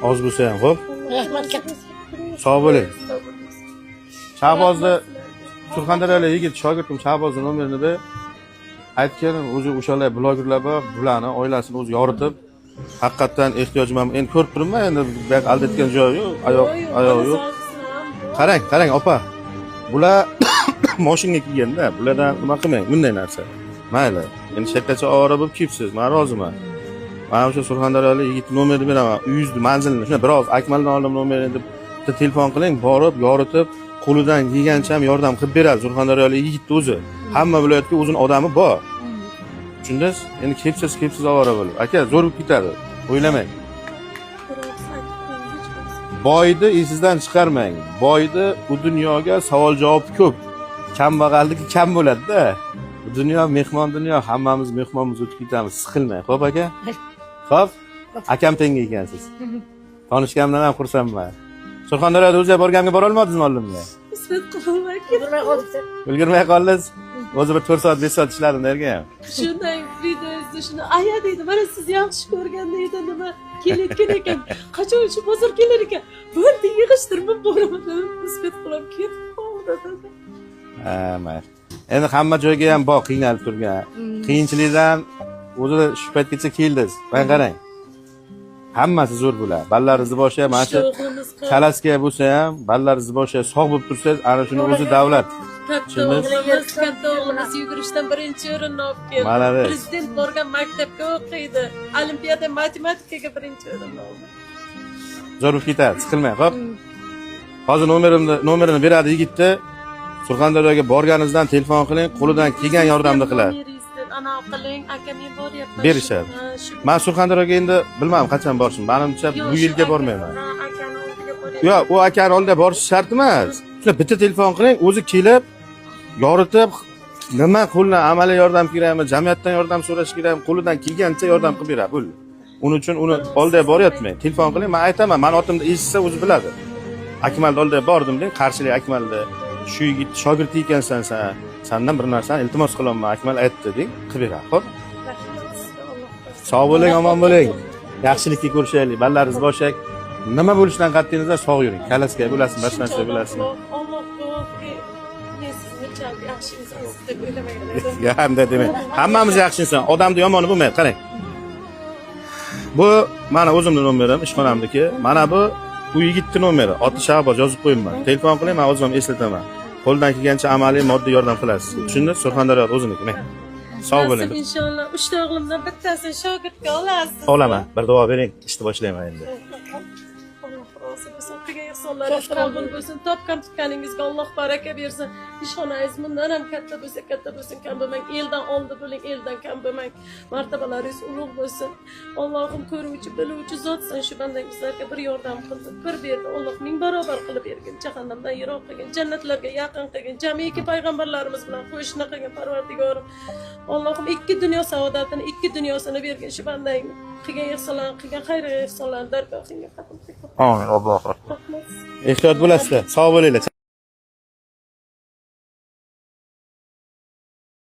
Oz bo'lsa ham, xo'p. Rahmat katta. Sog' bo'ling. Shahbozni Surxondaryolik yigit shogirdim Shahbozni nomerini ber. Aytgan o'zi o'shalar blogerlar bor, bularni oilasini o'zi yoritib, haqiqatan ehtiyojim ham endi ko'rib turibman, endi bu yoq aldatgan joyi yo'q, oyoq yo'q. Qarang, opa. Bular mashinaga kelganda, bulardan nima qilmang, bunday narsa. Mayli. Endi shakkacha ovora bo'lib kelibsiz, men roziman. Mana o'sha Surxondaryolik yigit nomerini beraman, uyingizni manzilini, shuna biroz Akmaldan oldim nomerini deb telefon qiling, borib, yoritib, qo'lidan kelgancha ham yordam qilib beradi Surxondaryolik yigitni o'zi. Hamma viloyatga o'zining odami bor. Tushundingiz? Endi kepsiz ovora bo'lib. Aka, zo'r bo'lib ketadi. O'ylamang. Boyni esingizdan chiqarmang. Boyni bu dunyoga savol-javob ko'p. Kambag'alniki kam bo'ladi-da. Bu dunyo mehmon dunyo, hammamiz mehmonmiz o'tib ketamiz. Siqilmang, xo'p aka? Xo'p. Akam tengi ekansiz. Tanishganimdan ham xursandman. Surxondaryoda o'zi borganimga bora olmadingizmi oldimga? Isbat qilmay ketdi. Ulgurmay qoldingiz. O'zi bir 4 soat, 5 soat ishladim derga ham. Shunday videoda shuni aya deydi. Mana siz yaxshi ko'rgan deydi, nima kelayotgan ekan. Qachon shu bozor kelar ekan? Bo'ldi, yig'ishtirib boraman. Isbat qilib ketib qoldi. Ha, mayli. Endi hamma joyga ham bor qiynalib turgan. Qiyinchilikdan o'zi shu paytgacha keldingiz. Mana qarang. Hammasi zo'r bo'ladi. Ballaringizni boshi ham mana shu kalaska bo'lsa ham, ballaringizni boshi sog' bo'lib tursangiz, ana shuni o'zi davlat. Katta o'g'limiz yugurishdan birinchi o'rinni olib keldi. Prezident borgan maktabga o'qiydi. Olimpiada matematikaga birinchi o'rinni oldi. Zo'r bo'lib ketadi, siqilmang, xo'p? Hozir nomerini beradi yigitni. Surxondaryoga borganingizdan telefon qiling, qo'lidan kelgan yordamni qiladi. Ana qiling, aka men boryapman. Berishadi. Men Surxondaryoga endi bilmadim qachon borishim. Menimcha bu yilga bormayman. Akani oldiga boryapman. Yo'q, u akani oldiga borish shart emas. Shuna bitta telefon qiling, o'zi kelib, yoritib, nima qo'ldan amaliy yordam kerakmi, jamiyatdan yordam so'rash kerakmi, qo'lidan kelgancha yordam qilib beradi. Bo'ldi. Uning uchun uni oldiga boryapman. Telefon qiling, men aytaman, men otimni eshitsa o'zi biladi. Akmalni oldiga bordim deng, qarshilik Akmalni. Shu yigit shogird ekansan sen. Sendan bir narsani iltimos qilaman, Akmal aytdi deng, qilib beradi, xo'p? Sog' bo'ling, omon bo'ling. Yaxshilikka ko'rishaylik. Ballaringiz boshak. Nima bo'lishidan qat'iy nazar sog' yuring. Kalaska bo'lasizmi, boshqa narsa bo'lasizmi? Ya hamda demak, hammamiz yaxshi inson, odamda yomoni bo'lmaydi, qarang. Bu mana o'zimning nomerim, ishxonamniki. Mana bu yigitning nomeri, oti Shahboz yozib qo'yibman. Telefon qiling, men o'zim eslataman. Qo'ldan kelgancha amaliy moddiy yordam qilasiz. Tushundingiz? Surxondaryo o'ziniki. Men sog' bo'ling. Inshaalloh 3 ta o'g'limdan bittasini shogirdga olasiz. Olaman. Bir duo bering, ishni boshlayman endi. Qabul bo'lsin, topgan tutganingizga Alloh baraka bersin. Ishxonangiz bundan ham katta bo'lsin, kam bo'lmang. Eldan oldi bo'ling, eldan kam bo'lmang. Martabalaringiz ulug' bo'lsin. Allohim ko'ruvchi, biluvchi zotsan, shu bandangizlarga bir yordam qildi, bir berdi. Alloh ming barobar qilib bergin, jahannamdan yiroq qilgin, jannatlarga yaqin qilgin, jamiki payg'ambarlarimiz bilan qo'shni qilgin, Parvardigorim. Allohim ikki dunyo saodatini, ikki dunyosini bergin shu bandangni. Qilgan ihsonlar, qilgan xayr-ihsonlar dargohingga qabul qilgin. Amin, Alloh. Ehtiyot bo'lasizlar. Sog' bo'linglar.